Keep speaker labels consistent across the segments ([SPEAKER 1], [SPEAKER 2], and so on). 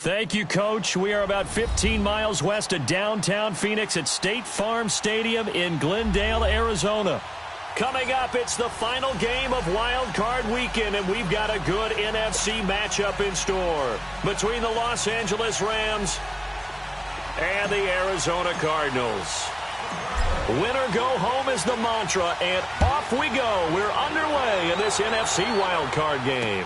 [SPEAKER 1] Thank you, Coach. We are about 15 miles west of downtown Phoenix at State Farm Stadium in Glendale, Arizona. Coming up, it's the final game of Wild Card Weekend, and we've got a good NFC matchup in store between the Los Angeles Rams and the Arizona Cardinals. Winner go home is the mantra, and off we go. We're underway in this NFC Wild Card game.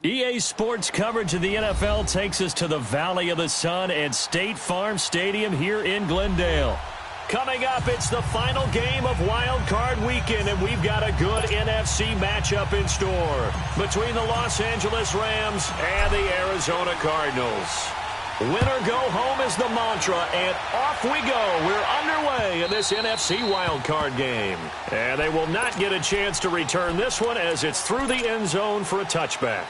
[SPEAKER 1] EA Sports coverage of the NFL takes us to the Valley of the Sun at State Farm Stadium here in Glendale. Coming up, it's the final game of Wild Card Weekend, and we've got a good NFC matchup in store between the Los Angeles Rams and the Arizona Cardinals. Win or go home is the mantra, and off we go. We're underway in this NFC Wild Card game. And they will not get a chance to return this one as it's through the end zone for a touchback.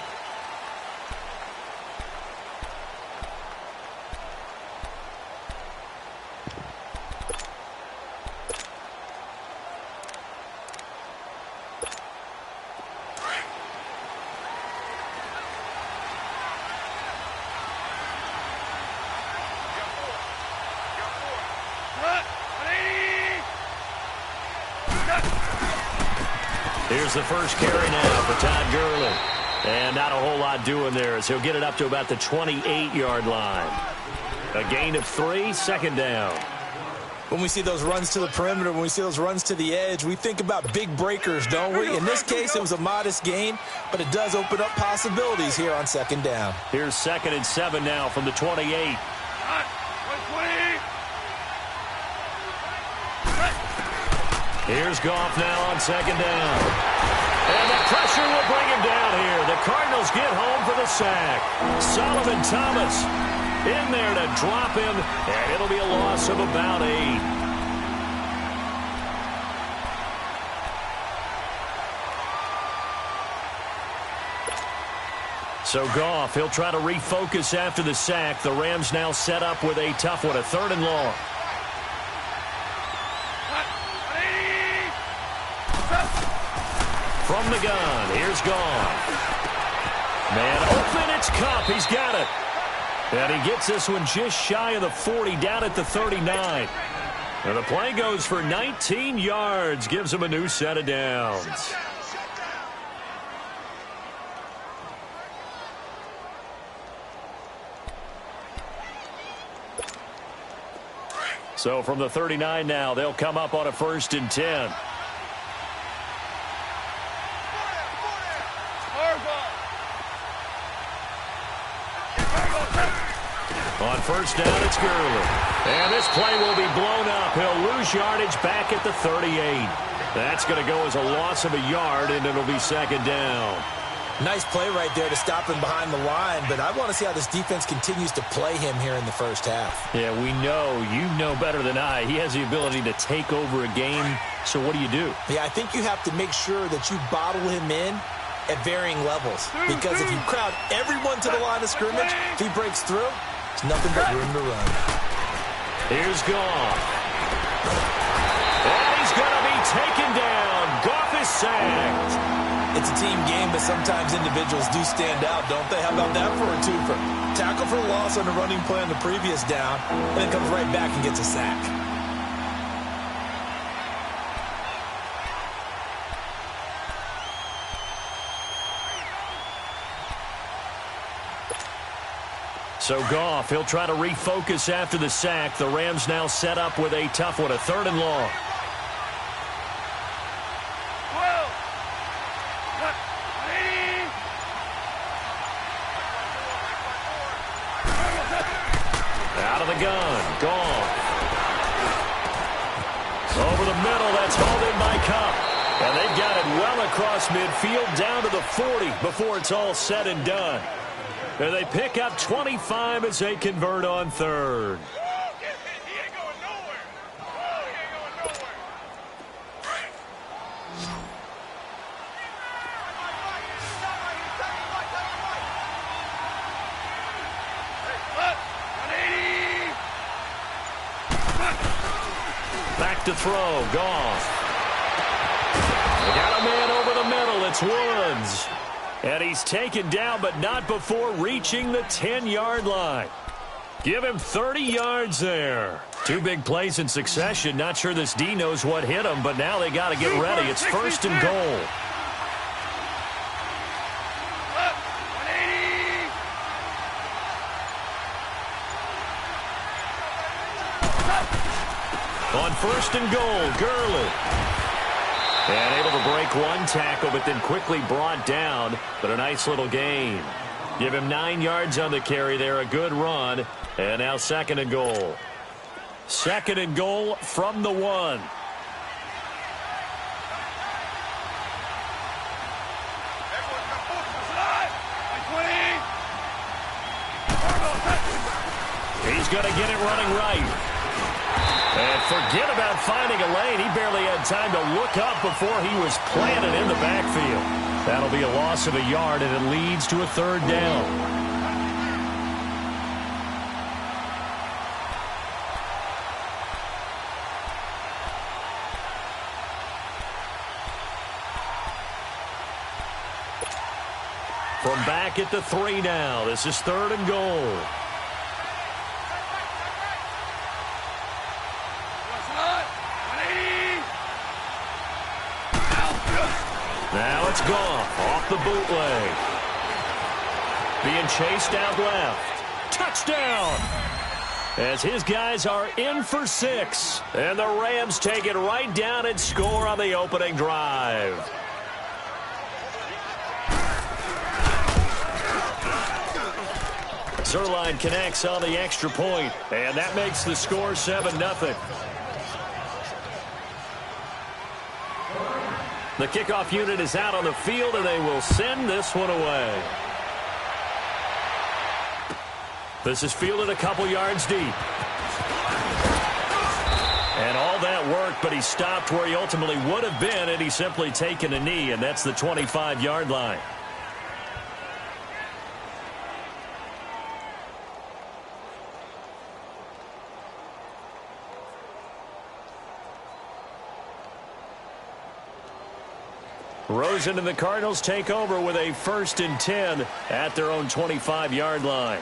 [SPEAKER 1] Here's the first carry now for Todd Gurley. And not a whole lot doing there as he'll get it up to about the 28-yard line. A gain of 3, second down.
[SPEAKER 2] When we see those runs to the perimeter, when we see those runs to the edge, we think about big breakers, don't we? In this case, it was a modest gain, but it does open up possibilities here on second down.
[SPEAKER 1] Here's 2nd and 7 now from the 28. Here's Goff now on second down. And the pressure will bring him down here. The Cardinals get home for the sack. Solomon Thomas in there to drop him, and it'll be a loss of about 8. So Goff, he'll try to refocus after the sack. The Rams now set up with a tough one, a 3rd and long. From the gun, here's Goff. Man open, it's Kupp. He's got it. And he gets this one just shy of the 40, down at the 39. And the play goes for 19 yards, gives him a new set of downs. So from the 39 now, they'll come up on a 1st and 10. On 1st down, it's Gurley. And this play will be blown up. He'll lose yardage back at the 38. That's going to go as a loss of a yard, and it'll be 2nd down.
[SPEAKER 2] Nice play right there to stop him behind the line, but I want to see how this defense continues to play him here in the first half.
[SPEAKER 1] Yeah, we know. You know better than I. He has the ability to take over a game. So what do you do?
[SPEAKER 2] Yeah, I think you have to make sure that you bottle him in at varying levels. Because if you crowd everyone to the line of scrimmage, if he breaks through, there's nothing but room to run.
[SPEAKER 1] Here's Goff. And he's going to be taken down. Goff is sacked.
[SPEAKER 2] It's a team game, but sometimes individuals do stand out, don't they? How about that for a twofer? Tackle for loss on the running play on the previous down, and then comes right back and gets a sack.
[SPEAKER 1] So Goff, he'll try to refocus after the sack. The Rams now set up with a tough one, a 3rd and long. Out of the gun, Goff. Over the middle, that's hauled in by Kupp. And they've got it well across midfield down to the 40 before it's all said and done. And they pick up 25 as they convert on 3rd. Back to throw, Goff. They got a man over the middle, it's Woods. And he's taken down, but not before reaching the 10-yard line. Give him 30 yards there. 2 big plays in succession. Not sure this D knows what hit him, but now they got to get ready. It's 1st and goal. On 1st and goal, Gurley. And able to break one tackle, but then quickly brought down. But a nice little gain. Give him 9 yards on the carry there. A good run. And now 2nd and goal. 2nd and goal from the 1. He's going to get it running right. And forget about finding a lane. He barely had time to look up before he was planted in the backfield. That'll be a loss of a yard, and it leads to a 3rd down. From back at the 3 now. This is 3rd and goal. Now it's Goff off the bootleg. Being chased out left. Touchdown! As his guys are in for 6. And the Rams take it right down and score on the opening drive. Zerline connects on the extra point, and that makes the score 7-0. The kickoff unit is out on the field, and they will send this one away. This is fielded a couple yards deep. And all that worked, but he stopped where he ultimately would have been, and he's simply taken a knee, and that's the 25-yard line. Rosen and the Cardinals take over with a 1st and 10 at their own 25-yard line.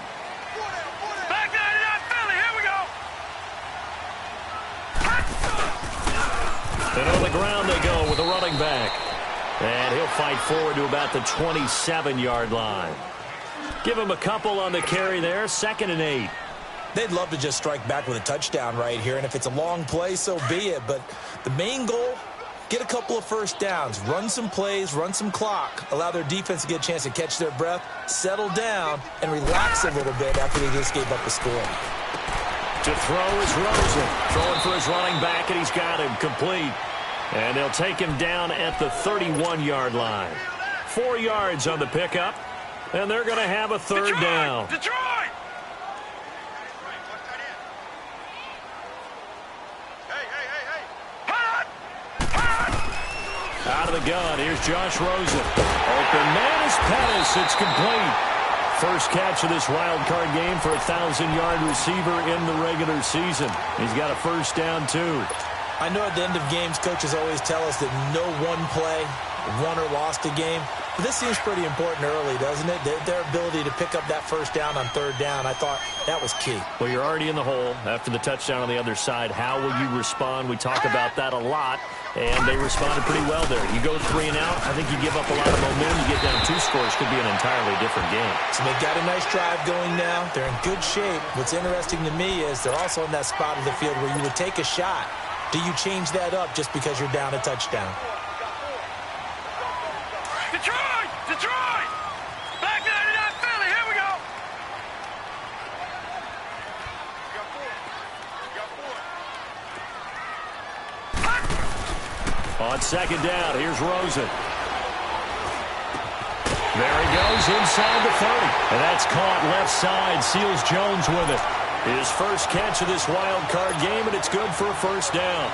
[SPEAKER 3] Back to Philly, here we go.
[SPEAKER 1] And on the ground they go with a running back. And he'll fight forward to about the 27-yard line. Give him a couple on the carry there, 2nd and 8.
[SPEAKER 2] They'd love to just strike back with a touchdown right here, and if it's a long play, so be it. But the main goal, get a couple of 1st downs, run some plays, run some clock, allow their defense to get a chance to catch their breath, settle down, and relax a little bit after they just gave up the score.
[SPEAKER 1] To throw is Rosen. Throwing for his running back, and he's got him complete. And they'll take him down at the 31-yard line. 4 yards on the pickup, and they're going to have a 3rd down.
[SPEAKER 3] Detroit!
[SPEAKER 1] Out of the gun, here's Josh Rosen. Open man is Pettis. It's complete. First catch of this wild card game for a 1,000-yard receiver in the regular season. He's got a 1st down, too.
[SPEAKER 2] I know at the end of games, coaches always tell us that no one play won or lost a game. But this seems pretty important early, doesn't it? Their ability to pick up that 1st down on 3rd down, I thought that was key.
[SPEAKER 1] Well, you're already in the hole after the touchdown on the other side. How will you respond? We talk about that a lot, and they responded pretty well there. You go 3 and out, I think you give up a lot of momentum. You get down 2 scores, could be an entirely different game.
[SPEAKER 2] So they've got a nice drive going now. They're in good shape. What's interesting to me is they're also in that spot of the field where you would take a shot. Do you change that up just because you're down a touchdown?
[SPEAKER 3] Detroit! Detroit! Back to Philly, here we go.
[SPEAKER 1] On 2nd down, here's Rosen. There he goes inside the 30. And that's caught left side. Seals Jones with it. His first catch of this wild card game, and it's good for a 1st down.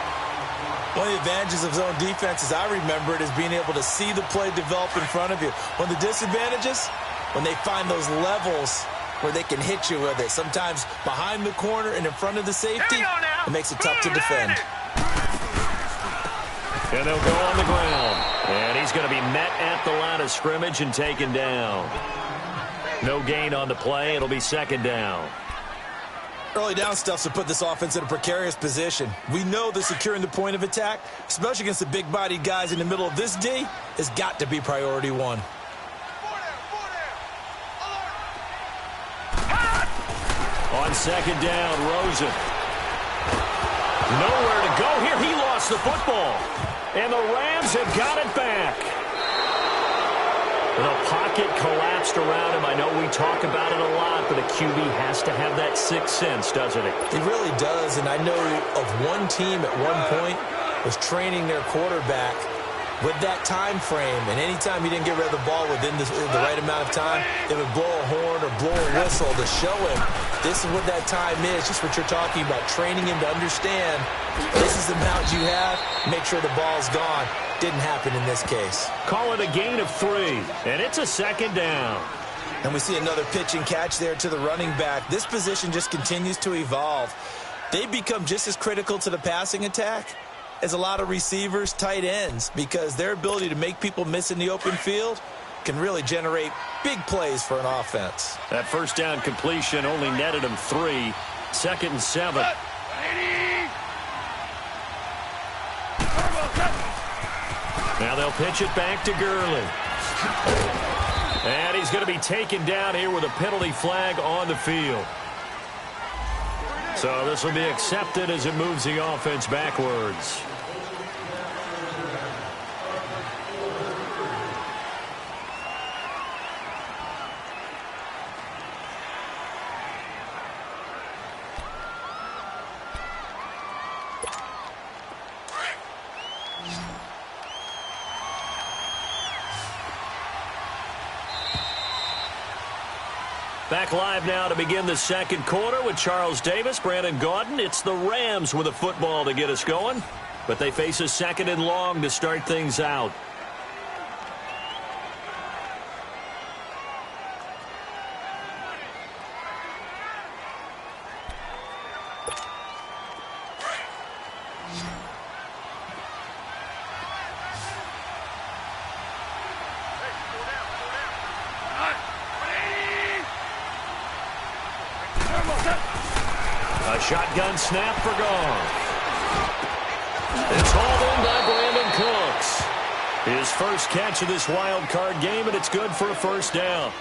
[SPEAKER 2] One of the advantages of zone defense, as I remember it, is being able to see the play develop in front of you. One of the disadvantages, when they find those levels where they can hit you with it. Sometimes behind the corner and in front of the safety, it makes it tough to defend.
[SPEAKER 1] And they'll go on the ground. And he's going to be met at the line of scrimmage and taken down. No gain on the play. It'll be 2nd down.
[SPEAKER 2] Early down stuff to put this offense in a precarious position. We know that securing the point of attack, especially against the big-bodied guys in the middle of this D, has got to be priority 1.
[SPEAKER 1] On 2nd down, Rosen. Nowhere to go here. He lost the football. And the Rams have got it back. The pocket collapsed around him. I know we talk about it a lot, but a QB has to have that sixth sense, doesn't it?
[SPEAKER 2] He really does, and I know of one team at one point was training their quarterback with that time frame, and anytime he didn't get rid of the ball within the right amount of time, they would blow a horn or blow a whistle to show him this is what that time is, just what you're talking about, training him to understand this is the amount you have, make sure the ball's gone. Didn't happen in this case.
[SPEAKER 1] Call it a gain of 3, and it's a second down.
[SPEAKER 2] And we see another pitch and catch there to the running back. This position just continues to evolve. They become just as critical to the passing attack as a lot of receivers, tight ends, because their ability to make people miss in the open field can really generate big plays for an offense.
[SPEAKER 1] That first down completion only netted him 3. 2nd and 7. Now they'll pitch it back to Gurley. And he's going to be taken down here with a penalty flag on the field. So this will be accepted as it moves the offense backwards. Back live now to begin the second quarter with Charles Davis, Brandon Gaudin. It's the Rams with a football to get us going, but they face a 2nd and long to start things out. A shotgun snap for Goff. It's hauled in by Brandon Cooks. His first catch of this wild card game, and it's good for a first down.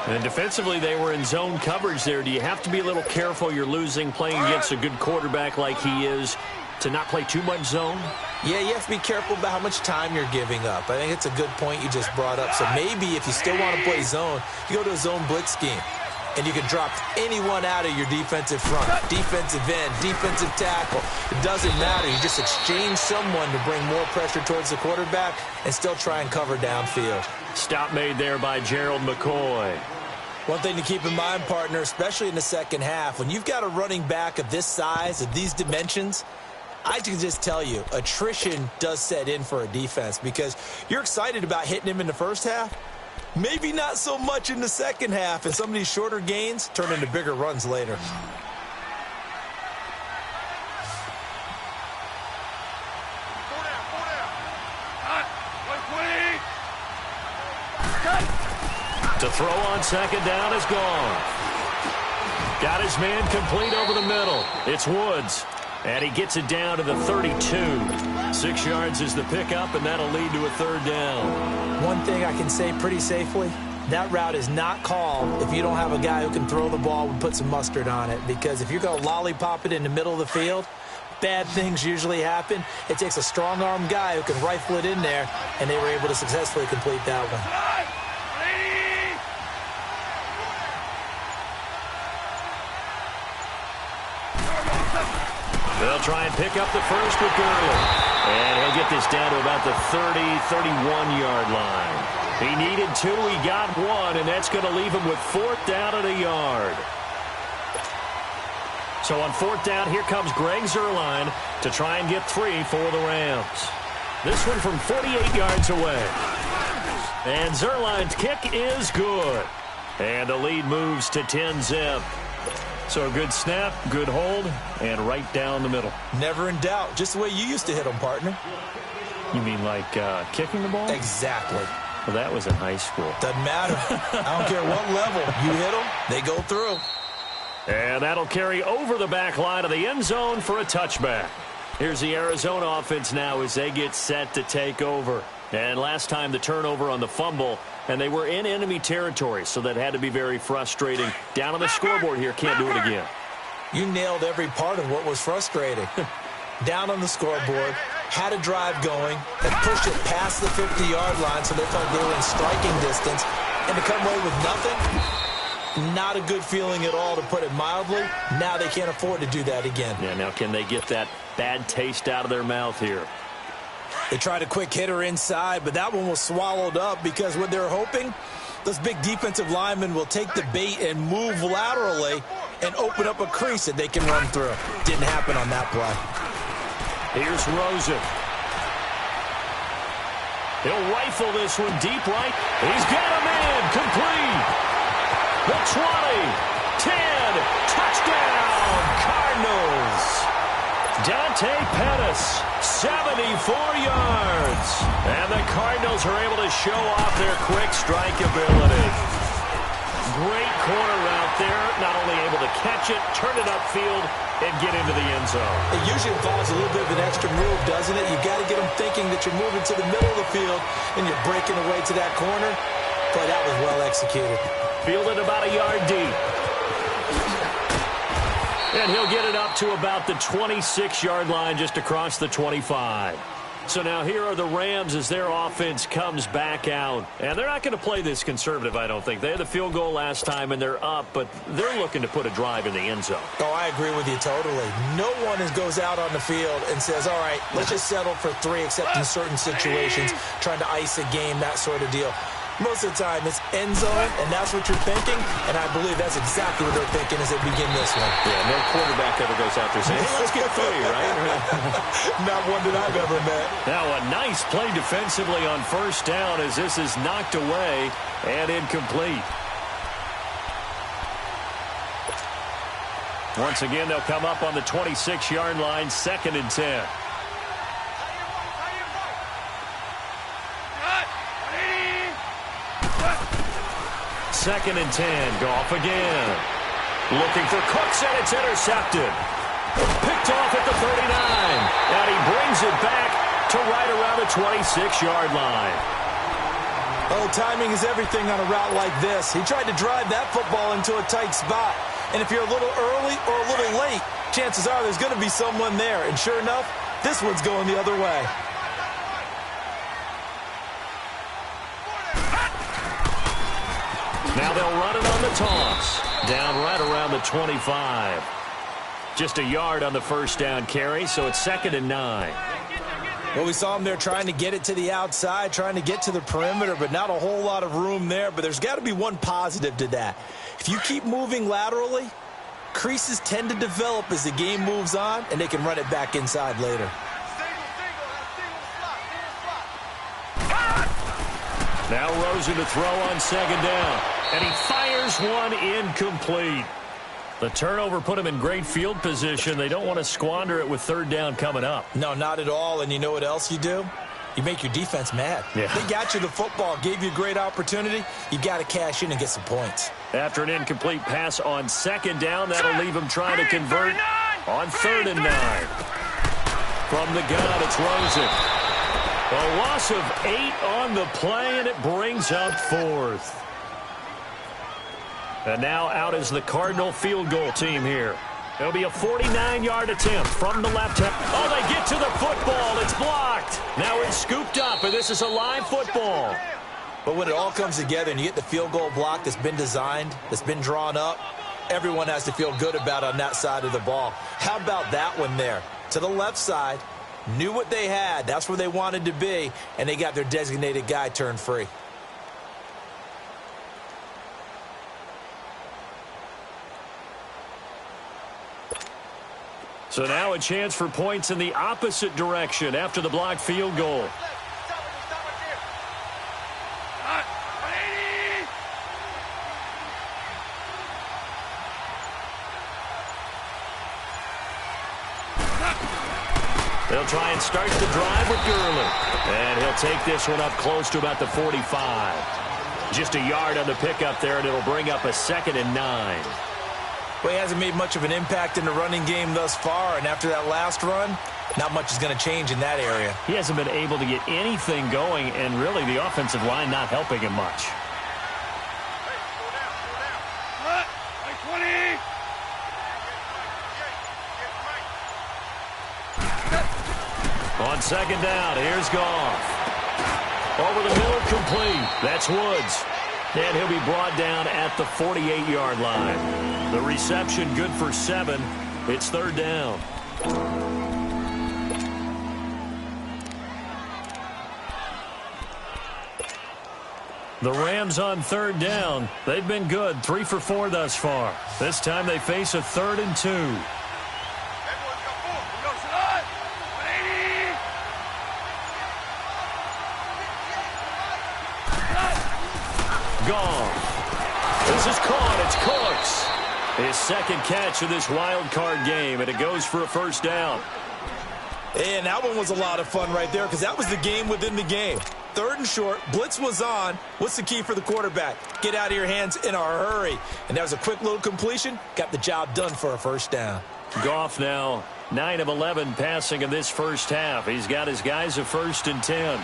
[SPEAKER 1] And defensively, they were in zone coverage there. Do you have to be a little careful? You're losing, playing against a good quarterback like he is, to not play too much zone?
[SPEAKER 2] Yeah, you have to be careful about how much time you're giving up. I think it's a good point you just brought up. So maybe if you still want to play zone, you go to a zone blitz scheme. And you can drop anyone out of your defensive front, defensive end, defensive tackle. It doesn't matter. You just exchange someone to bring more pressure towards the quarterback and still try and cover downfield. Stop made there by Gerald McCoy. One thing to keep in mind, partner, especially in the second half, when you've got a running back of this size, of these dimensions, I can just tell you, attrition does set in for a defense because you're excited about hitting him in the first half. Maybe not so much in the second half, and some of these shorter gains turn into bigger runs later. To throw on second down is gone. Got his man complete over the middle. It's Woods. And he gets it down to the 32. 6 yards is the pickup, and that'll lead to a third down. One thing I can say pretty safely, that route is not called if you don't have a guy who can throw the ball and put some mustard on it. Because if you're going to lollipop it in the middle of the field, bad things usually happen. It takes a strong-arm guy who can rifle it in there, and they were able to successfully complete that one. They'll try and pick up the first with Gurley. And he'll get this down to about the 30, 31-yard line. He needed 2, he got 1, and that's going to leave him with 4th down at a yard. So on 4th down, here comes Greg Zuerlein to try and get 3 for the Rams. This one from 48 yards away. And Zuerlein's kick is good. And the lead moves to 10-zip. So a good snap, good hold, and right down the middle. Never in doubt. Just the way you used to hit them, partner. You mean like kicking the ball? Exactly. Well, that was in high school. Doesn't matter. I don't care what level. You hit them, they go through. And that'll carry over the back line of the end zone for a touchback. Here's the Arizona offense now as they get set to take over. And last time the turnover on the fumble, and they were in enemy territory, so that had to be very frustrating. Down on the scoreboard here, can't do it again. You nailed every part of what was frustrating. Down on the scoreboard, had a drive going, and pushed it past the 50-yard line so they felt they were in striking distance, and to come away with nothing, not a good feeling at all, to put it mildly. Now they can't afford to do that again.
[SPEAKER 1] Yeah, now can they get that bad taste out of their mouth here?
[SPEAKER 2] They tried a quick hitter inside, but that one was swallowed up because what they're hoping, those big defensive linemen will take the bait and move laterally and open up a crease that they can run through. Didn't happen on that play.
[SPEAKER 1] Here's Rosen. He'll rifle this one deep right. He's got him in. Complete. The 20. 10. Touchdown. Cardinals. Dante Pettis, 74 yards. And the Cardinals are able to show off their quick strike ability. Great corner out there. Not only able to catch it, turn it upfield, and get into the end zone.
[SPEAKER 2] It usually involves a little bit of an extra move, doesn't it? You've got to get them thinking that you're moving to the middle of the field and you're breaking away to that corner. Boy, that was well executed.
[SPEAKER 1] Fielded about a yard deep. And he'll get it up to about the 26-yard line, just across the 25. So now here are the Rams as their offense comes back out. And they're not going to play this conservative, I don't think. They had the field goal last time, and they're up, but they're looking to put a drive in the end zone.
[SPEAKER 2] Oh, I agree with you totally. No one goes out on the field and says, all right, let's just settle for 3, except in certain situations, trying to ice a game, that sort of deal. Most of the time, it's end zone, and that's what you're thinking, and I believe that's exactly what they're thinking as they begin this one.
[SPEAKER 1] Yeah, no quarterback ever goes out there saying, hey, let's get 3, right?
[SPEAKER 2] Not one that I've ever met.
[SPEAKER 1] Now a nice play defensively on first down as this is knocked away and incomplete. Once again, they'll come up on the 26-yard line, 2nd and 10. Second and 10. Goff again. Looking for Cooks, and it's intercepted. Picked off at the 39. And he brings it back to right around the 26-yard line.
[SPEAKER 2] Oh, timing is everything on a route like this. He tried to drive that football into a tight spot. And if you're a little early or a little late, chances are there's going to be someone there. And sure enough, this one's going the other way.
[SPEAKER 1] Now they'll run it on the toss. Down right around the 25. Just a yard on the first down carry, so it's 2nd and 9.
[SPEAKER 2] Well, we saw him there trying to get it to the outside, trying to get to the perimeter, but not a whole lot of room there. But there's got to be one positive to that. If you keep moving laterally, creases tend to develop as the game moves on, and they can run it back inside later.
[SPEAKER 1] Now Rosen to throw on 2nd down. And he fires one incomplete. The turnover put him in great field position. They don't want to squander it with 3rd down coming up.
[SPEAKER 2] No, not at all. And you know what else you do? You make your defense mad.
[SPEAKER 1] Yeah.
[SPEAKER 2] They got you the football, gave you a great opportunity. You got to cash in and get some points.
[SPEAKER 1] After an incomplete pass on 2nd down, that'll leave him trying to convert on 3rd and 9. From the gun, it's Rosen. A loss of 8 on the play, and it brings up 4th. And now out is the Cardinal field goal team here. It'll be a 49-yard attempt from the left hand. Oh, they get to the football. It's blocked. Now it's scooped up, and this is a live football.
[SPEAKER 2] But when it all comes together and you get the field goal block that's been designed, that's been drawn up, everyone has to feel good about on that side of the ball. How about that one there? To the left side, knew what they had. That's where they wanted to be, and they got their designated guy turned free.
[SPEAKER 1] So now a chance for points in the opposite direction after the blocked field goal. They'll try and start the drive with Gurley. And he'll take this one up close to about the 45. Just a yard on the pickup there, and it'll bring up a 2nd and 9.
[SPEAKER 2] Well, he hasn't made much of an impact in the running game thus far, and after that last run, not much is going to change in that area.
[SPEAKER 1] He hasn't been able to get anything going, and really the offensive line not helping him much. On second down, here's Goff. Over the middle, complete. That's Woods. And he'll be brought down at the 48-yard line. The reception good for 7. It's third down. The Rams on third down. They've been good, 3 for 4 thus far. This time they face a 3rd and 2. Goff. This is caught. It's Cooks. His second catch of this wild card game, and it goes for a first down.
[SPEAKER 2] And that one was a lot of fun right there because that was the game within the game. 3rd and short, blitz was on. What's the key for the quarterback? Get out of your hands in a hurry. And that was a quick little completion. Got the job done for a first down.
[SPEAKER 1] Goff now 9 of 11 passing in this first half. He's got his guys a 1st and 10.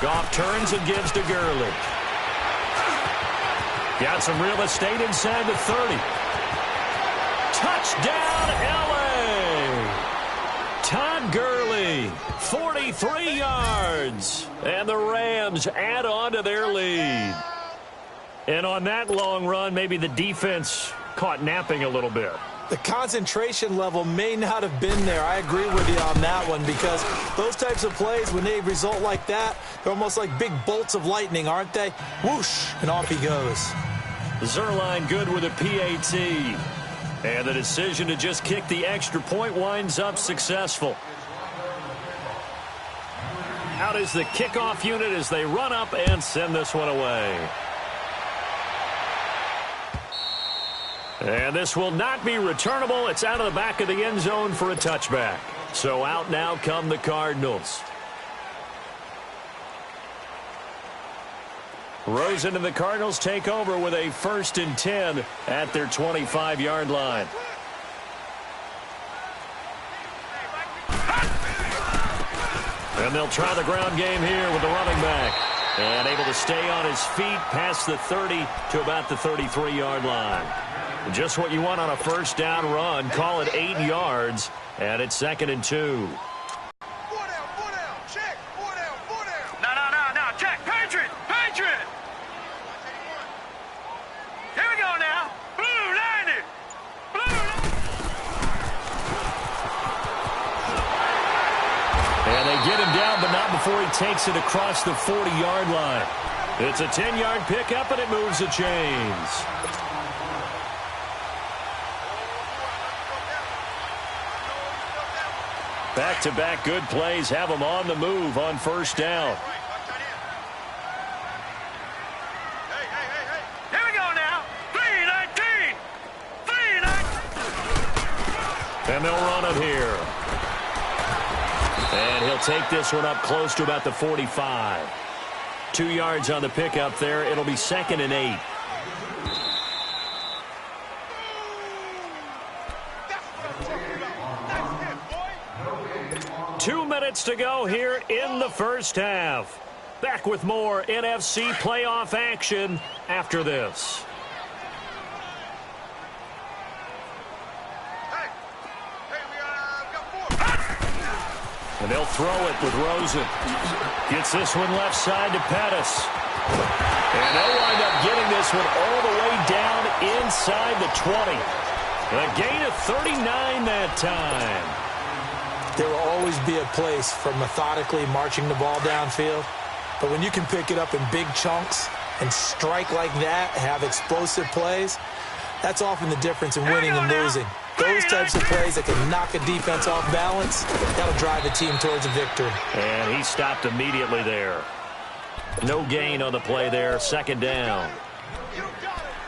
[SPEAKER 1] Goff turns and gives to Gurley. Got some real estate inside the 30. Touchdown, L.A. Todd Gurley, 43 yards. And the Rams add on to their lead. And on that long run, maybe the defense caught napping a little bit.
[SPEAKER 2] The concentration level may not have been there. I agree with you on that one because those types of plays, when they result like that, they're almost like big bolts of lightning, aren't they? Whoosh, and off he goes.
[SPEAKER 1] Zerline good with a PAT. And the decision to just kick the extra point winds up successful. Out is the kickoff unit as they run up and send this one away. And this will not be returnable. It's out of the back of the end zone for a touchback. So out now come the Cardinals. Rosen and the Cardinals take over with a 1st and 10 at their 25-yard line. And they'll try the ground game here with the running back. And able to stay on his feet past the 30 to about the 33-yard line. Just what you want on a first down run. Call it 8 yards, and it's 2nd and 2.
[SPEAKER 3] 4 down, check, 4 down. No, check, Patriot. Here we go now. Blue, 90.
[SPEAKER 1] And they get him down, but not before he takes it across the 40-yard line. It's a 10-yard pickup, and it moves the chains. Back-to-back good plays have them on the move on first down.
[SPEAKER 3] Here we go now. 3-19.
[SPEAKER 1] And they'll run it here. And he'll take this one up close to about the 45. 2 yards on the pickup there. It'll be 2nd and 8. To go here in the first half. Back with more NFC playoff action after this. And they'll throw it with Rosen. Gets this one left side to Pettis. And they'll wind up getting this one all the way down inside the 20. A gain of 39 that time.
[SPEAKER 2] There will always be a place for methodically marching the ball downfield. But when you can pick it up in big chunks and strike like that, have explosive plays, that's often the difference in winning and losing. Those types of plays that can knock a defense off balance, that'll drive a team towards a victory.
[SPEAKER 1] And he stopped immediately there. No gain on the play there, 2nd down.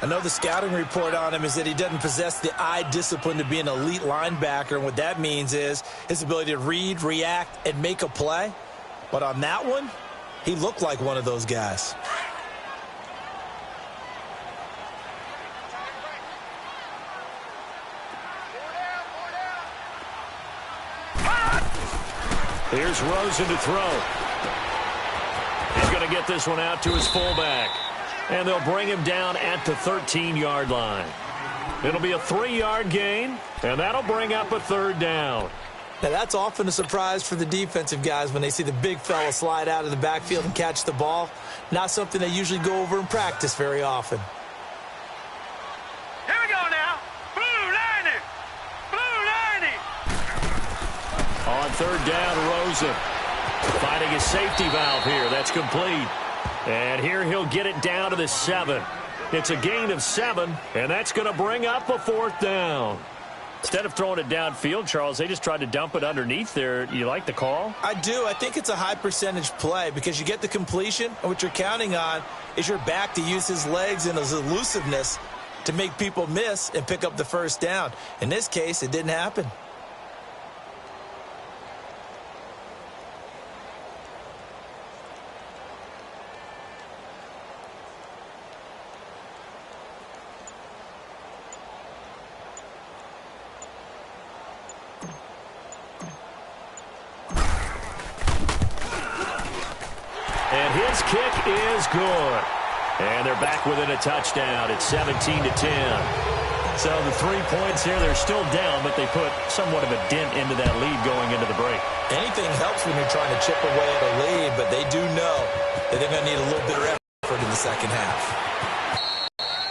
[SPEAKER 2] I know the scouting report on him is that he doesn't possess the eye discipline to be an elite linebacker. And what that means is his ability to read, react, and make a play. But on that one, he looked like one of those guys.
[SPEAKER 1] Here's Rosen to throw. He's going to get this one out to his fullback. And they'll bring him down at the 13-yard line. It'll be a 3-yard gain, and that'll bring up a 3rd down.
[SPEAKER 2] Now, that's often a surprise for the defensive guys when they see the big fella slide out of the backfield and catch the ball. Not something they usually go over in practice very often.
[SPEAKER 3] Here we go now. Blue 90. Blue 90.
[SPEAKER 1] On 3rd down, Rosen finding his safety valve here. That's complete. And here he'll get it down to the 7. It's a gain of 7, and that's going to bring up a 4th down. Instead of throwing it downfield, Charles, they just tried to dump it underneath there. You like the call?
[SPEAKER 2] I do. I think it's a high percentage play because you get the completion, and what you're counting on is your back to use his legs and his elusiveness to make people miss and pick up the 1st down. In this case, it didn't happen.
[SPEAKER 1] And his kick is good. And they're back within a touchdown. It's 17-10. So the 3 points here, they're still down, but they put somewhat of a dent into that lead going into the break.
[SPEAKER 2] Anything helps when you're trying to chip away at a lead, but they do know that they're going to need a little bit of effort in the second half.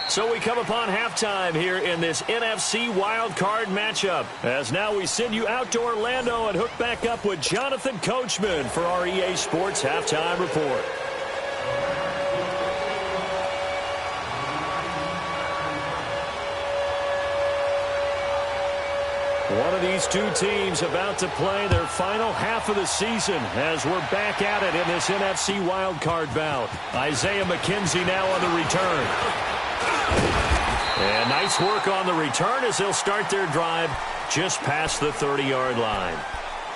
[SPEAKER 1] So we come upon halftime here in this NFC wildcard matchup. As now we send you out to Orlando and hook back up with Jonathan Coachman for our EA Sports Halftime Report. One of these two teams about to play their final half of the season as we're back at it in this NFC wildcard bout. Isaiah McKenzie now on the return. And nice work on the return as they'll start their drive just past the 30-yard line.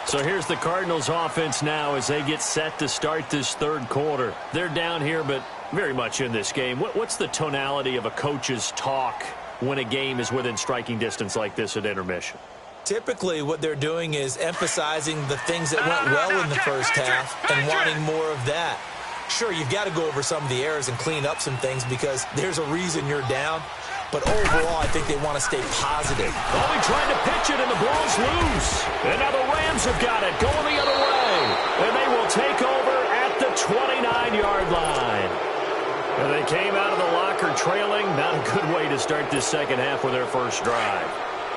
[SPEAKER 1] So here's the Cardinals offense now as they get set to start this 3rd quarter. They're down here, but very much in this game. What's the tonality of a coach's talk when a game is within striking distance like this at intermission?
[SPEAKER 2] Typically, what they're doing is emphasizing the things that went well in the first half and wanting more of that. Sure, you've got to go over some of the errors and clean up some things because there's a reason you're down. But overall, I think they want to stay positive.
[SPEAKER 1] Oh, he tried to pitch it, and the ball's loose. And now the Rams have got it going the other way. And they will take over at the 29-yard line. And they came out of the locker trailing. Not a good way to start this second half with their first drive.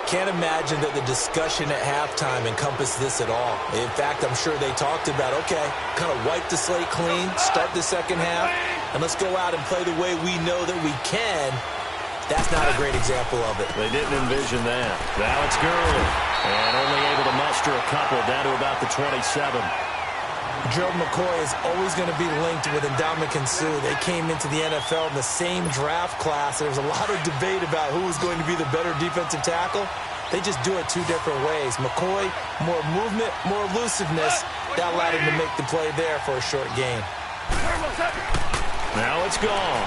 [SPEAKER 2] Can't imagine that the discussion at halftime encompassed this at all. In fact, I'm sure they talked about, okay, kind of wipe the slate clean, start the second half, and let's go out and play the way we know that we can. That's not a great example of it.
[SPEAKER 1] They didn't envision that. Now it's Gurley. And only able to muster a couple down to about the 27.
[SPEAKER 2] Gerald McCoy is always going to be linked with Ndamukong Suh. They came into the NFL in the same draft class. There's a lot of debate about who is going to be the better defensive tackle. They just do it 2 different ways. McCoy, more movement, more elusiveness. That allowed him to make the play there for a short gain.
[SPEAKER 1] Now it's gone.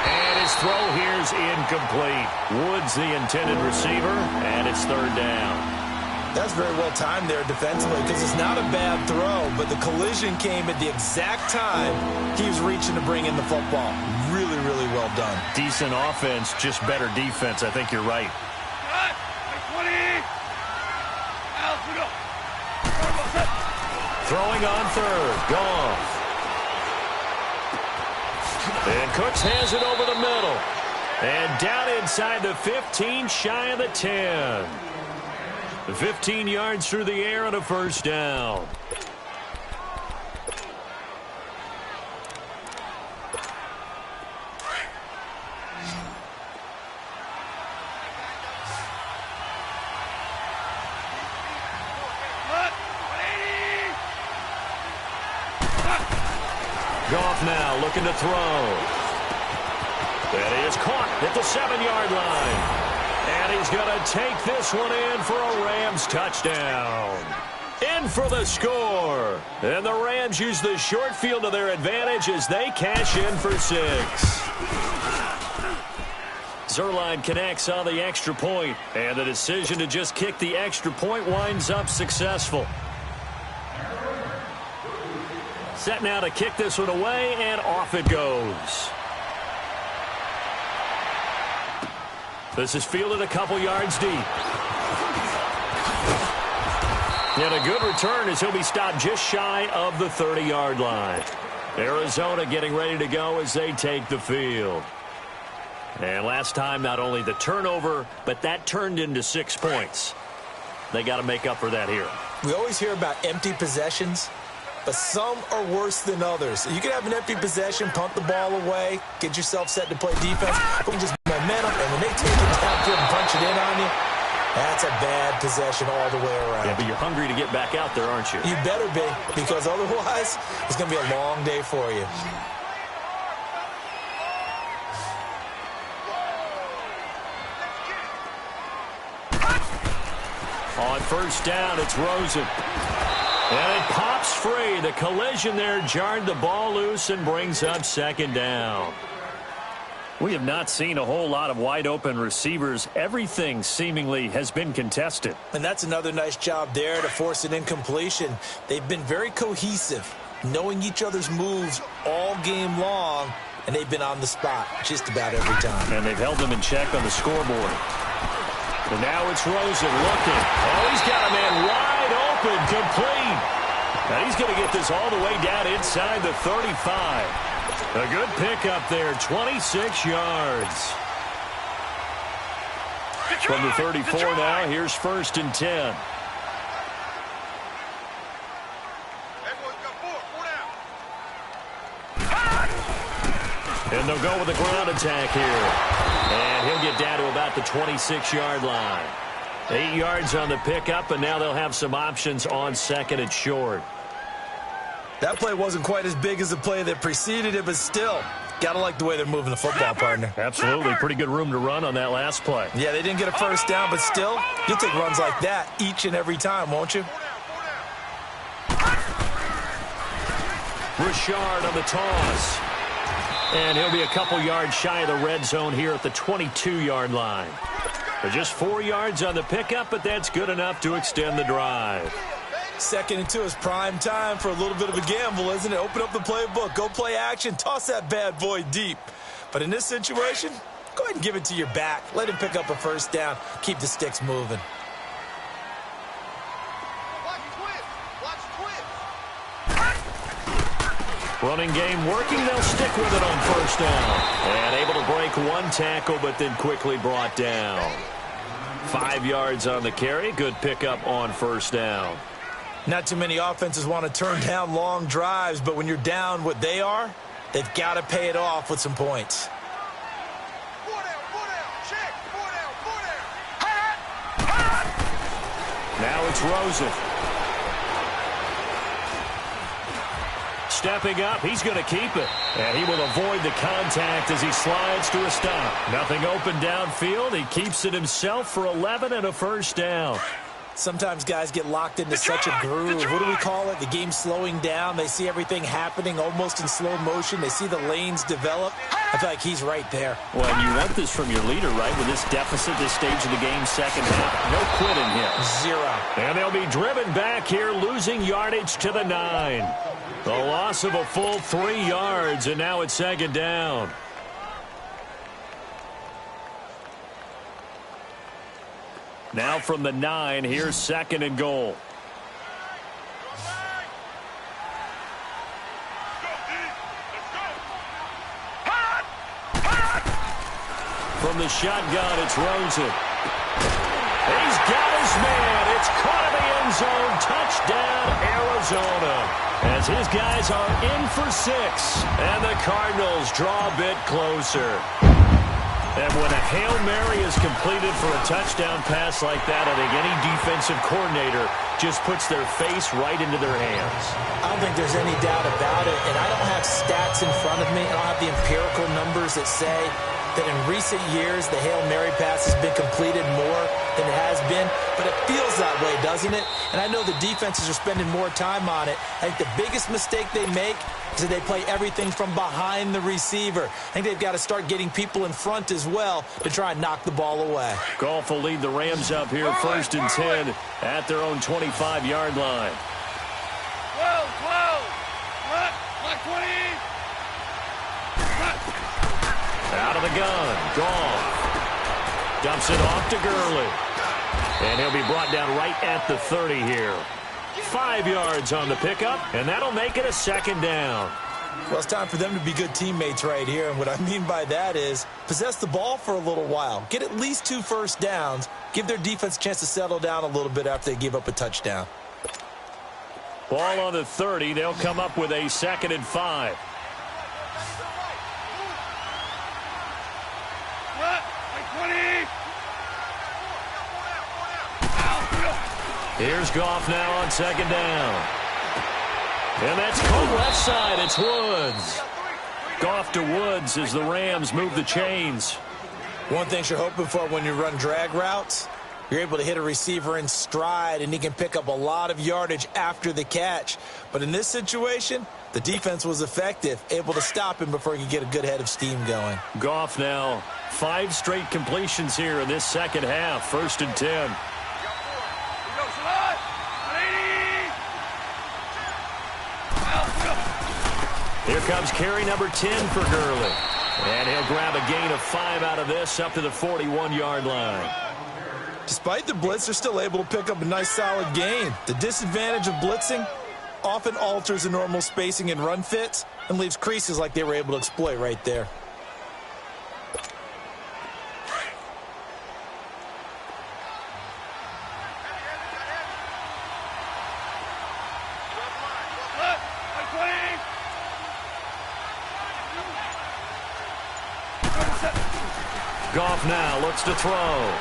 [SPEAKER 1] And his throw here's incomplete. Woods the intended receiver, and it's 3rd down.
[SPEAKER 2] That's very well timed there defensively because it's not a bad throw, but the collision came at the exact time he was reaching to bring in the football. Really, really well done.
[SPEAKER 1] Decent offense, just better defense. I think you're right. Throwing on 3rd. Goff. And Cooks has it over the middle. And down inside the 15, shy of the 10. 15 yards through the air and a 1st down. Goff now looking to throw. That is caught at the 7-yard line. And he's going to take this one in for a Rams touchdown. In for the score. And the Rams use the short field to their advantage as they cash in for 6. Zerline connects on the extra point, and the decision to just kick the extra point winds up successful. Set now to kick this one away, and off it goes. This is fielded a couple yards deep. And a good return as he'll be stopped just shy of the 30-yard line. Arizona getting ready to go as they take the field. And last time, not only the turnover, but that turned into 6 points. They got to make up for that here.
[SPEAKER 2] We always hear about empty possessions, but some are worse than others. You can have an empty possession, punt the ball away, get yourself set to play defense, but just momentum, and when they take it downfield and punch it in on you, that's a bad possession all the way around.
[SPEAKER 1] Yeah, but you're hungry to get back out there, aren't you?
[SPEAKER 2] You better be, because otherwise it's going to be a long day for you.
[SPEAKER 1] On first down, it's Rosen. And it pops free. The collision there jarred the ball loose and brings up second down. We have not seen a whole lot of wide-open receivers. Everything seemingly has been contested.
[SPEAKER 2] And that's another nice job there to force an incompletion. They've been very cohesive, knowing each other's moves all game long, and they've been on the spot just about every time.
[SPEAKER 1] And they've held them in check on the scoreboard. And now it's Rosen looking. Oh, he's got a man wide open, complete. And he's going to get this all the way down inside the 35. A good pickup there, 26 yards. From the 34 now, here's first and 10. And they'll go with the ground attack here. And he'll get down to about the 26-yard line. 8 yards on the pickup, and now they'll have some options on second and short.
[SPEAKER 2] That play wasn't quite as big as the play that preceded it, but still, got to like the way they're moving the football, partner.
[SPEAKER 1] Absolutely. Pretty good room to run on that last play.
[SPEAKER 2] Yeah, they didn't get a first down, but still, you'll take runs like that each and every time, won't you?
[SPEAKER 1] Richard on the toss. And he'll be a couple yards shy of the red zone here at the 22-yard line. But just 4 yards on the pickup, but that's good enough to extend the drive.
[SPEAKER 2] Second and 2 is prime time for a little bit of a gamble, isn't it? Open up the playbook, go play action, toss that bad boy deep. But in this situation, go ahead and give it to your back. Let him pick up a first down. Keep the sticks moving.
[SPEAKER 1] Running game working. They'll stick with it on first down. And able to break one tackle, but then quickly brought down. 5 yards on the carry. Good pickup on first down.
[SPEAKER 2] Not too many offenses want to turn down long drives, but when you're down what they are, they've got to pay it off with some points.
[SPEAKER 1] Now it's Rosen. Stepping up, he's going to keep it. And he will avoid the contact as he slides to a stop. Nothing open downfield. He keeps it himself for 11 and a first down.
[SPEAKER 2] Sometimes guys get locked into such a groove. What do we call it? The game's slowing down. They see everything happening almost in slow motion. They see the lanes develop. I feel like he's right there.
[SPEAKER 1] Well, and you want this from your leader, right? With this deficit, this stage of the game, second half. No quitting here.
[SPEAKER 2] 0.
[SPEAKER 1] And they'll be driven back here, losing yardage to the 9. The loss of a full 3 yards, and now it's second down. Now from the 9, here's second and goal. From the shotgun, it's Rosen. He's got his man. It's caught in the end zone. Touchdown, Arizona. As his guys are in for 6. And the Cardinals draw a bit closer. And when a Hail Mary is completed for a touchdown pass like that, I think any defensive coordinator just puts their face right into their hands.
[SPEAKER 2] I don't think there's any doubt about it. And I don't have stats in front of me. I don't have the empirical numbers that say that in recent years the Hail Mary pass has been completed more than it has been. But it feels that way, doesn't it? And I know the defenses are spending more time on it. I think the biggest mistake they make is that they play everything from behind the receiver. I think they've got to start getting people in front as well to try and knock the ball away.
[SPEAKER 1] Goff will lead the Rams up here first and 10 at their own 25-yard line. Out of the gun, Goff. Dumps it off to Gurley. And he'll be brought down right at the 30 here. 5 yards on the pickup, and that'll make it a second down.
[SPEAKER 2] Well, it's time for them to be good teammates right here. And what I mean by that is possess the ball for a little while. Get at least 2 first downs. Give their defense a chance to settle down a little bit after they give up a touchdown.
[SPEAKER 1] Ball on the 30. They'll come up with a 2nd and 5. Here's Goff now on 2nd down. And that's caught left side. It's Woods. Goff to Woods as the Rams move the chains.
[SPEAKER 2] One thing you're hoping for when you run drag routes, you're able to hit a receiver in stride, and he can pick up a lot of yardage after the catch. But in this situation, the defense was effective, able to stop him before he could get a good head of steam going.
[SPEAKER 1] Goff now 5 straight completions here in this second half. 1st and 10. Here comes carry number 10 for Gurley. And he'll grab a gain of 5 out of this up to the 41-yard line.
[SPEAKER 2] Despite the blitz, they're still able to pick up a nice solid gain. The disadvantage of blitzing often alters the normal spacing and run fits and leaves creases like they were able to exploit right there.
[SPEAKER 1] Goff now looks to throw.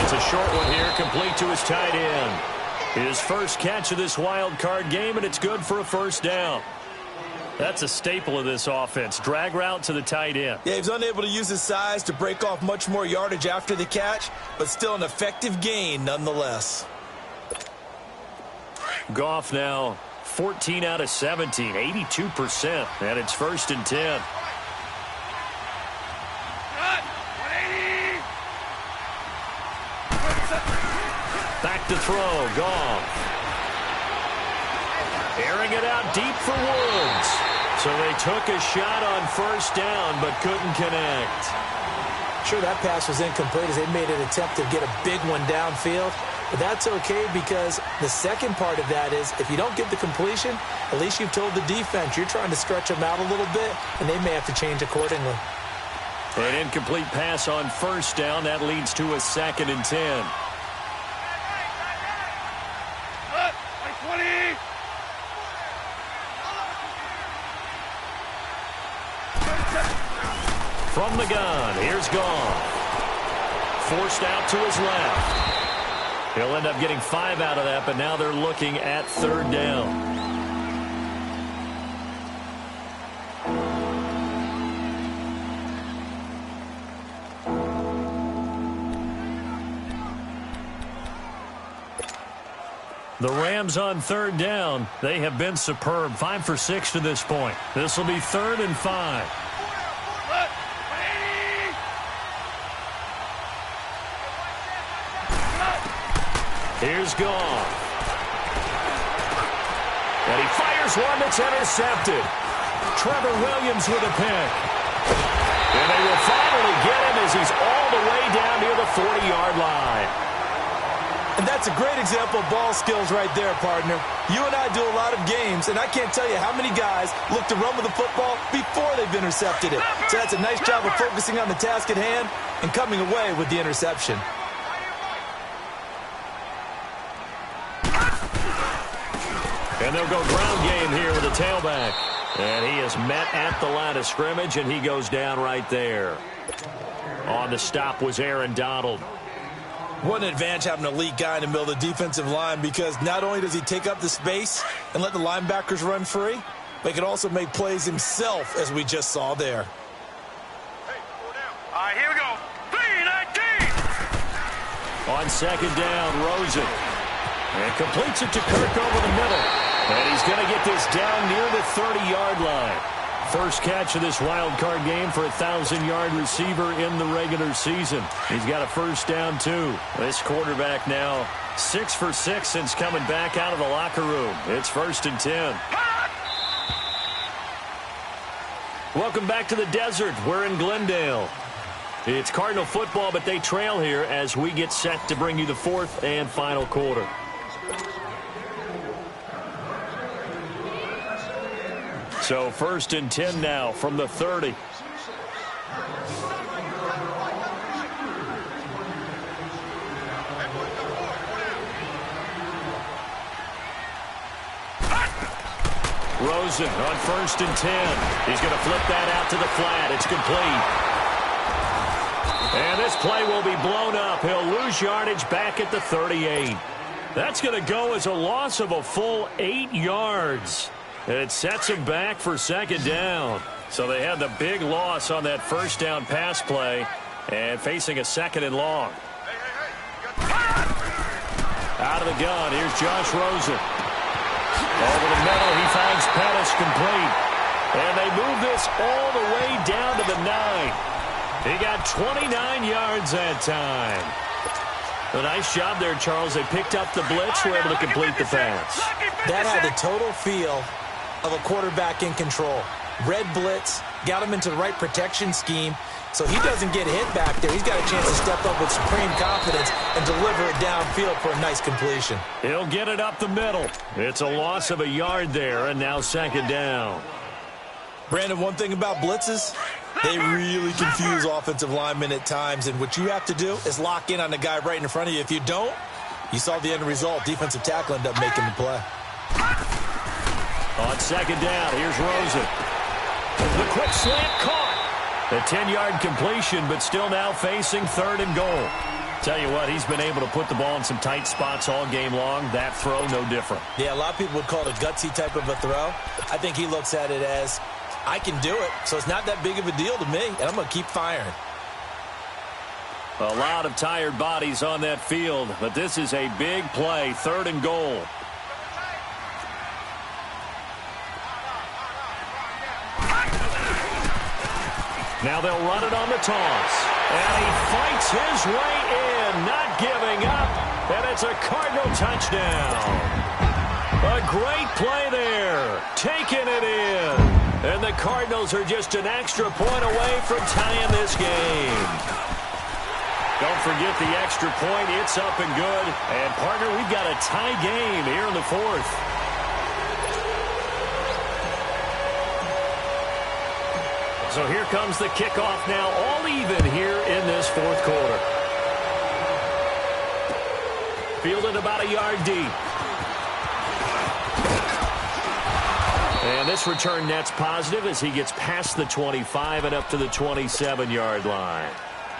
[SPEAKER 1] It's a short one here, complete to his tight end. His first catch of this wild card game, and it's good for a 1st down. That's a staple of this offense. Drag route to the tight end.
[SPEAKER 2] Yeah, he was unable to use his size to break off much more yardage after the catch, but still an effective gain nonetheless.
[SPEAKER 1] Goff now 14 out of 17, 82%, and it's 1st and 10. Back to throw, Goff. Airing it out deep for Woods. So they took a shot on 1st down, but couldn't connect.
[SPEAKER 2] Sure, that pass was incomplete as they made an attempt to get a big one downfield. But that's okay because the second part of that is if you don't get the completion, at least you've told the defense you're trying to stretch them out a little bit, and they may have to change accordingly.
[SPEAKER 1] An incomplete pass on 1st down. That leads to a 2nd and 10. From the gun, here's Goff. Forced out to his left. He'll end up getting 5 out of that, but now they're looking at 3rd down. The Rams on 3rd down. They have been superb. 5 for 6 to this point. This will be 3rd and 5. Here's Goff. And he fires one that's intercepted. Trevor Williams with a pick. And they will finally get him as he's all the way down near the 40-yard line.
[SPEAKER 2] And that's a great example of ball skills right there, partner. You and I do a lot of games, and I can't tell you how many guys look to run with the football before they've intercepted it. So that's a nice job of focusing on the task at hand and coming away with the interception.
[SPEAKER 1] And they'll go ground game here with a tailback. And he is met at the line of scrimmage, and he goes down right there. On the stop was Aaron Donald.
[SPEAKER 2] What an advantage having an elite guy in the middle of the defensive line, because not only does he take up the space and let the linebackers run free, but he can also make plays himself, as we just saw there.
[SPEAKER 3] All right, here we go. 3-19.
[SPEAKER 1] On 2nd down, Rosen. And completes it to Kirk over the middle. And he's going to get this down near the 30-yard line. First catch of this wild card game for a 1,000-yard receiver in the regular season. He's got a 1st down, too. This quarterback now 6 for 6 since coming back out of the locker room. It's 1st and 10. Welcome back to the desert. We're in Glendale. It's Cardinal football, but they trail here as we get set to bring you the fourth and final quarter. So 1st and 10 now from the 30. Rosen on 1st and 10. He's going to flip that out to the flat. It's complete. And this play will be blown up. He'll lose yardage back at the 38. That's going to go as a loss of a full 8 yards. And it sets him back for 2nd down. So they had the big loss on that 1st down pass play and facing a 2nd and long. Out of the gun, here's Josh Rosen. Over the middle, he finds Pettis complete. And they move this all the way down to the 9. He got 29 yards that time. A nice job there, Charles. They picked up the blitz, were able to complete the pass.
[SPEAKER 2] That had the total feel of a quarterback in control. Red blitz, got him into the right protection scheme, so he doesn't get hit back there. He's got a chance to step up with supreme confidence and deliver it downfield for a nice completion.
[SPEAKER 1] He'll get it up the middle. It's a loss of a yard there, and now 2nd down.
[SPEAKER 2] Brandon, one thing about blitzes, they really confuse offensive linemen at times, and what you have to do is lock in on the guy right in front of you. If you don't, you saw the end result. Defensive tackle ended up making the play.
[SPEAKER 1] On 2nd down, here's Rosen. The quick slant caught. A 10-yard completion, but still now facing 3rd and goal. Tell you what, he's been able to put the ball in some tight spots all game long. That throw, no different.
[SPEAKER 2] Yeah, a lot of people would call it a gutsy type of a throw. I think he looks at it as, I can do it, so it's not that big of a deal to me, and I'm going to keep firing.
[SPEAKER 1] A lot of tired bodies on that field, but this is a big play, 3rd and goal. Now they'll run it on the toss. And he fights his way in, not giving up. And it's a Cardinal touchdown. A great play there. Taking it in. And the Cardinals are just an extra point away from tying this game. Don't forget the extra point. It's up and good. And, partner, we've got a tie game here in the 4th. So here comes the kickoff now, all even here in this 4th quarter. Fielded about a yard deep. And this return net's positive as he gets past the 25 and up to the 27-yard line.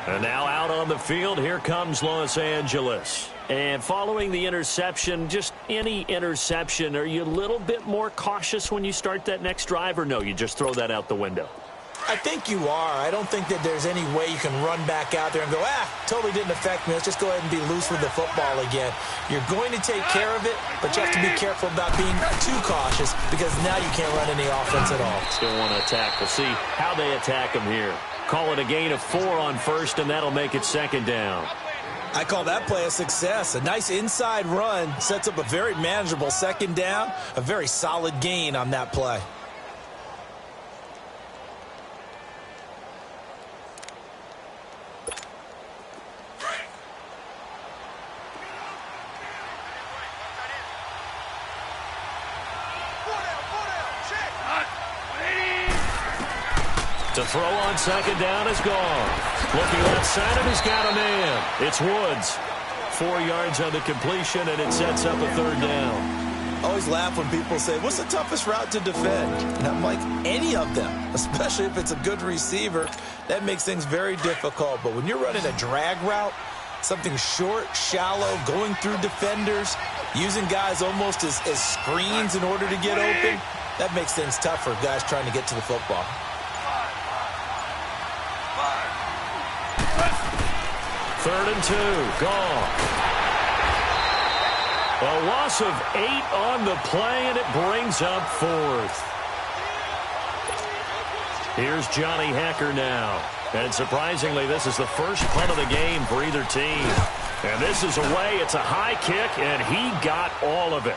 [SPEAKER 1] And now out on the field, here comes Los Angeles. And following the interception, just any interception, are you a little bit more cautious when you start that next drive, or no, you just throw that out the window?
[SPEAKER 2] I think you are. I don't think that there's any way you can run back out there and go, totally didn't affect me. Let's just go ahead and be loose with the football again. You're going to take care of it, but you have to be careful about being too cautious because now you can't run any offense at all.
[SPEAKER 1] Still want to attack. We'll see how they attack him here. Call it a gain of 4 on 1st, and that'll make it 2nd down.
[SPEAKER 2] I call that play a success. A nice inside run sets up a very manageable 2nd down, a very solid gain on that play.
[SPEAKER 1] To throw on 2nd down is gone. Looking left side of, he's got a man. It's Woods. 4 yards on the completion, and it sets up a 3rd down.
[SPEAKER 2] I always laugh when people say, what's the toughest route to defend? And I'm like, any of them, especially if it's a good receiver. That makes things very difficult. But when you're running a drag route, something short, shallow, going through defenders, using guys almost as screens in order to get open, that makes things tough for guys trying to get to the football.
[SPEAKER 1] 3rd and 2, gone. A loss of 8 on the play, and it brings up 4th. Here's Johnny Hecker now. And surprisingly, this is the first punt of the game for either team. And this is away. It's a high kick, and he got all of it.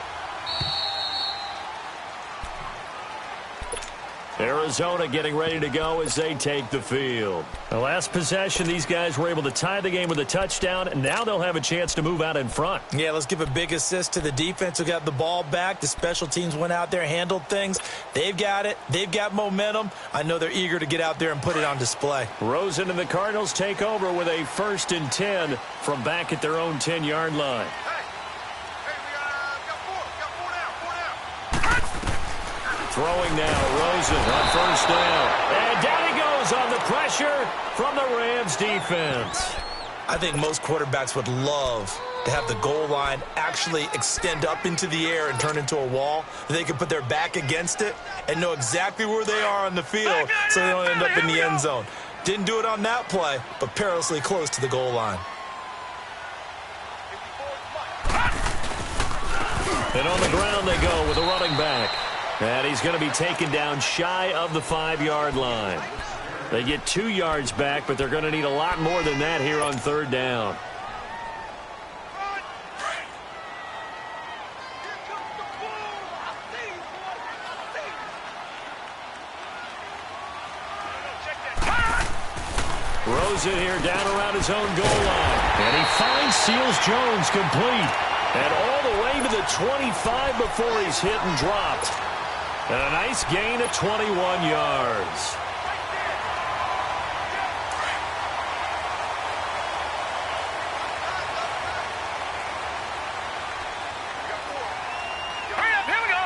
[SPEAKER 1] Arizona getting ready to go as they take the field. The last possession, these guys were able to tie the game with a touchdown, and now they'll have a chance to move out in front.
[SPEAKER 2] Yeah, let's give a big assist to the defense who got the ball back. The special teams went out there, handled things. They've got it. They've got momentum. I know they're eager to get out there and put it on display.
[SPEAKER 1] Rosen and the Cardinals take over with a 1st and 10 from back at their own 10-yard line. Throwing now, Rosen on 1st down. And down he goes on the pressure from the Rams defense.
[SPEAKER 2] I think most quarterbacks would love to have the goal line actually extend up into the air and turn into a wall. They can put their back against it and know exactly where they are on the field so they don't end up in the end zone. Didn't do it on that play, but perilously close to the goal line.
[SPEAKER 1] And on the ground they go with a running back. And he's going to be taken down shy of the 5-yard line. They get 2 yards back, but they're going to need a lot more than that here on 3rd down. Rosen here down around his own goal line. And he finds Seals Jones complete. And all the way to the 25 before he's hit and dropped. And a nice gain of 21 yards.
[SPEAKER 3] Hurry up, here we go.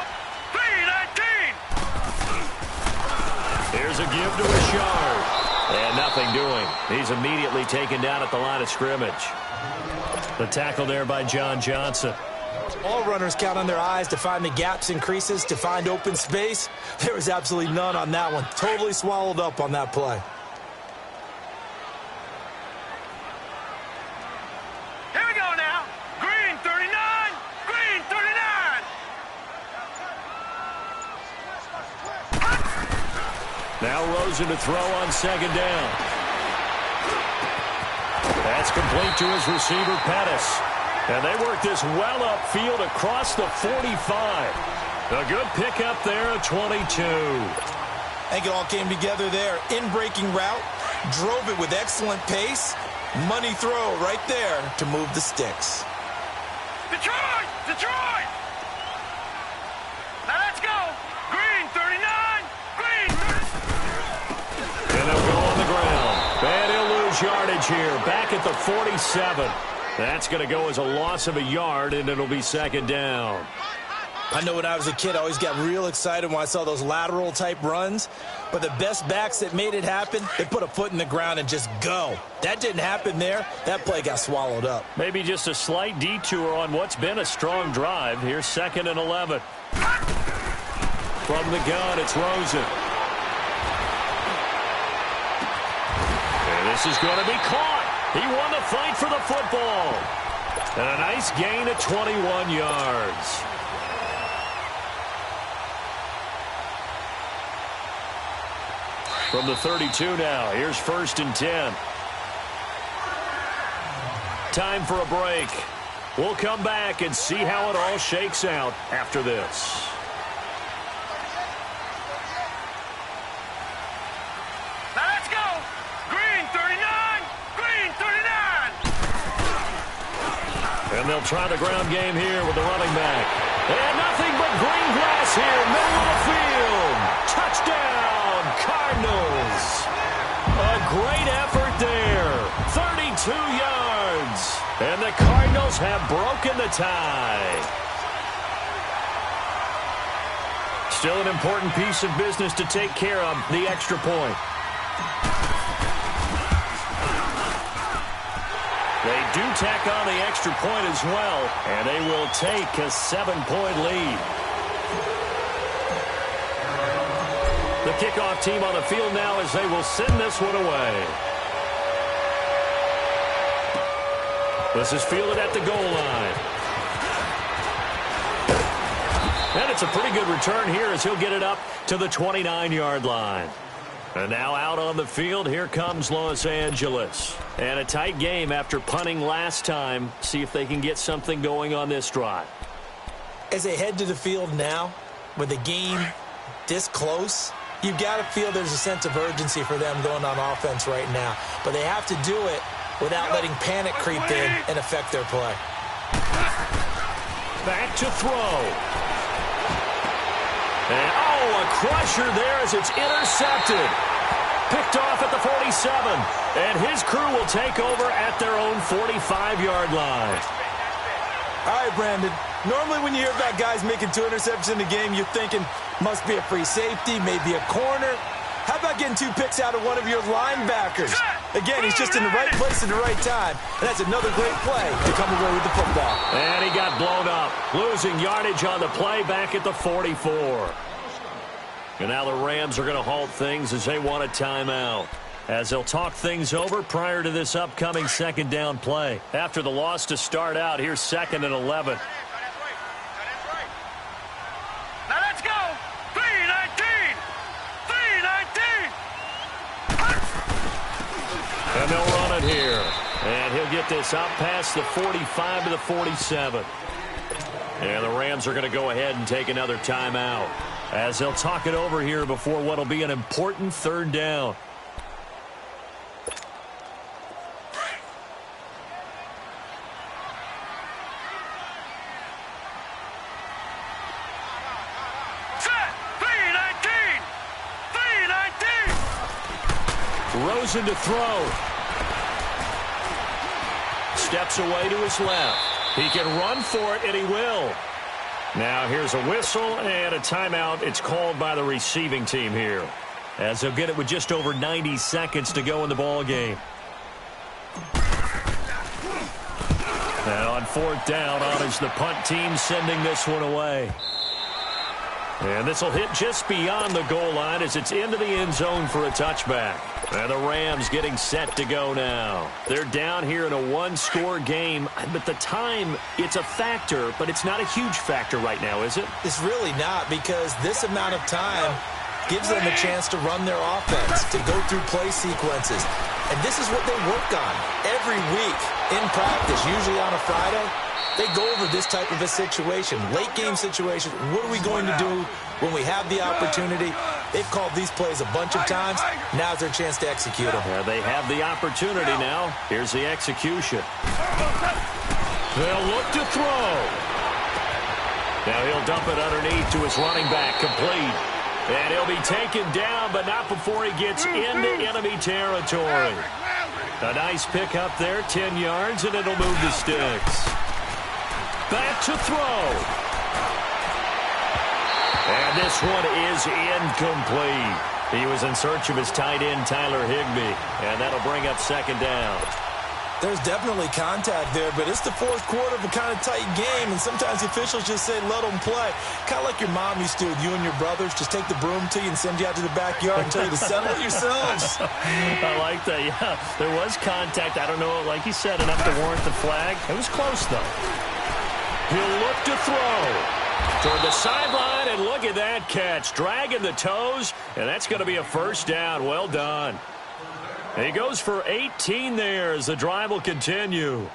[SPEAKER 3] 3-19.
[SPEAKER 1] Here's a give to Richard. And nothing doing. He's immediately taken down at the line of scrimmage. The tackle there by John Johnson.
[SPEAKER 2] All runners count on their eyes to find the gaps and creases, to find open space. There was absolutely none on that one. Totally swallowed up on that play.
[SPEAKER 3] Here we go now. Green 39. Green 39.
[SPEAKER 1] Now Rosen to throw on 2nd down. That's complete to his receiver, Pettis. And they work this well upfield across the 45. A good pickup there at 22.
[SPEAKER 2] I think it all came together there. In-breaking route, drove it with excellent pace. Money throw right there to move the sticks.
[SPEAKER 3] Detroit! Detroit! Now let's go. Green 39. Green 39.
[SPEAKER 1] And they'll go on the ground. And he'll lose yardage here. Back at the 47. That's going to go as a loss of a yard, and it'll be 2nd down.
[SPEAKER 2] I know when I was a kid, I always got real excited when I saw those lateral-type runs. But the best backs that made it happen, they put a foot in the ground and just go. That didn't happen there. That play got swallowed up.
[SPEAKER 1] Maybe just a slight detour on what's been a strong drive. Here's 2nd and 11. From the gun, it's Rosen. And this is going to be caught. He won the fight for the football. And a nice gain of 21 yards. From the 32 now, here's 1st and 10. Time for a break. We'll come back and see how it all shakes out after this.
[SPEAKER 3] Now let's go. Green 39. Green 39.
[SPEAKER 1] And they'll try the ground game here with the running back. And nothing but green grass here, middle of the field. Touchdown, Cardinals. A great effort there. 32 yards. And the Cardinals have broken the tie. Still an important piece of business to take care of, the extra point. They do tack on the extra point as well, and they will take a 7-point lead. The kickoff team on the field now as they will send this one away. This is fielded at the goal line. And it's a pretty good return here as he'll get it up to the 29-yard line. And now out on the field, here comes Los Angeles. And a tight game after punting last time. See if they can get something going on this drive.
[SPEAKER 2] As they head to the field now, with the game this close, you've got to feel there's a sense of urgency for them going on offense right now. But they have to do it without letting panic creep in and affect their play.
[SPEAKER 1] Back to throw. And, oh, a crusher there as it's intercepted. Picked off at the 47. And his crew will take over at their own 45-yard line.
[SPEAKER 4] All right, Brandon. Normally when you hear about guys making 2 interceptions in the game, you're thinking must be a free safety, maybe a corner. How about getting 2 picks out of one of your linebackers? Again, he's just in the right place at the right time. And that's another great play to come away with the football.
[SPEAKER 1] And he got blown up, losing yardage on the play back at the 44. And now the Rams are going to halt things as they want a timeout, as they'll talk things over prior to this upcoming second down play. After the loss to start out, here's 2nd and 11.
[SPEAKER 3] Now let's go. 3-19. 3-19.
[SPEAKER 1] And they'll run it here. And he'll get this out past the 45 to the 47. And the Rams are going to go ahead and take another timeout, as they'll talk it over here before what will be an important 3rd down. Rosen to throw. Steps away to his left. He can run for it, and he will. Now here's a whistle and a timeout. It's called by the receiving team here, as they'll get it with just over 90 seconds to go in the ball game. And on 4th down, honors the punt team, sending this one away. And this will hit just beyond the goal line as it's into the end zone for a touchback. And the Rams getting set to go now. They're down here in a 1-score game, but the time, it's a factor, but it's not a huge factor right now, is it?
[SPEAKER 2] It's really not, because this amount of time gives them a chance to run their offense, to go through play sequences. And this is what they work on every week in practice, usually on a Friday. They go over this type of a situation, late game situation. What are we going to do when we have the opportunity? They've called these plays a bunch of times. Now's their chance to execute them.
[SPEAKER 1] Yeah, they have the opportunity now. Here's the execution. They'll look to throw. Now he'll dump it underneath to his running back, complete. And he'll be taken down, but not before he gets into enemy territory. A nice pick up there, 10 yards, and it'll move the sticks. Back to throw. And this one is incomplete. He was in search of his tight end, Tyler Higbee. And that'll bring up 2nd down.
[SPEAKER 2] There's definitely contact there, but it's the 4th quarter of a kind of tight game, and sometimes the officials just say, let them play. Kind of like your mom used to with you and your brothers. Just take the broom to you and send you out to the backyard and tell you to settle it yourselves.
[SPEAKER 1] I like that, yeah. There was contact. I don't know, like you said, enough to warrant the flag. It was close, though. He'll look to throw toward the sideline, and look at that catch. Dragging the toes, and that's going to be a 1st down. Well done. He goes for 18 there as the drive will continue.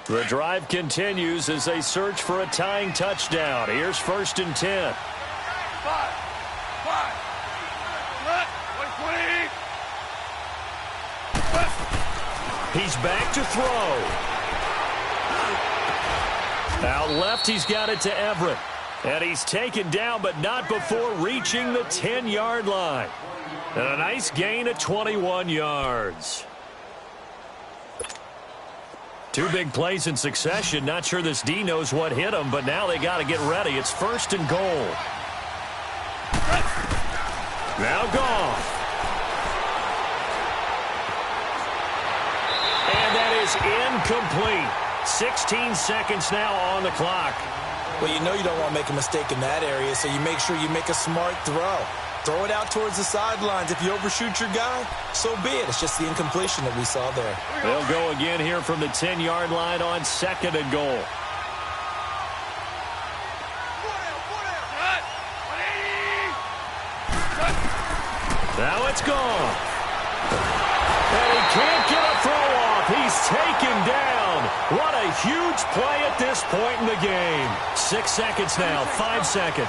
[SPEAKER 1] The drive continues as they search for a tying touchdown. Here's 1st and 10. 20. He's back to throw. Out left, he's got it to Everett. And he's taken down, but not before reaching the 10-yard line. And a nice gain of 21 yards. 2 big plays in succession. Not sure this D knows what hit him, but now they got to get ready. It's 1st and goal. Now gone. And that is incomplete. 16 seconds now on the clock.
[SPEAKER 2] Well, you know you don't want to make a mistake in that area, so you make sure you make a smart throw. Throw it out towards the sidelines. If you overshoot your guy, so be it. It's just the incompletion that we saw there.
[SPEAKER 1] They'll go again here from the 10-yard line on 2nd and goal. Now it's gone. And he can't get a throw off. He's taken down. What a huge play at this point in the game. 6 seconds now, 5 seconds.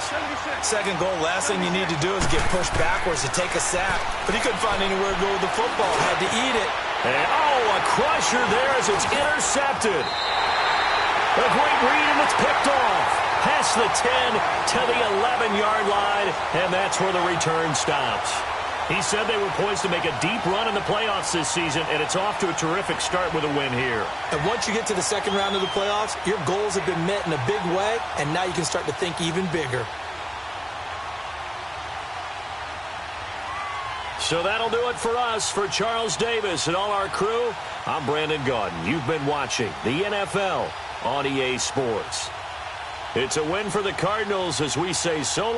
[SPEAKER 2] Second goal, last thing you need to do is get pushed backwards to take a sack. But he couldn't find anywhere to go with the football. Had to eat it.
[SPEAKER 1] And, a crusher there as it's intercepted. A great read, and it's picked off. Past the 10 to the 11-yard line, and that's where the return stops. He said they were poised to make a deep run in the playoffs this season, and it's off to a terrific start with a win here.
[SPEAKER 2] And once you get to the second round of the playoffs, your goals have been met in a big way, and now you can start to think even bigger.
[SPEAKER 1] So that'll do it for us. For Charles Davis and all our crew, I'm Brandon Gaudin. You've been watching the NFL on EA Sports. It's a win for the Cardinals as we say so.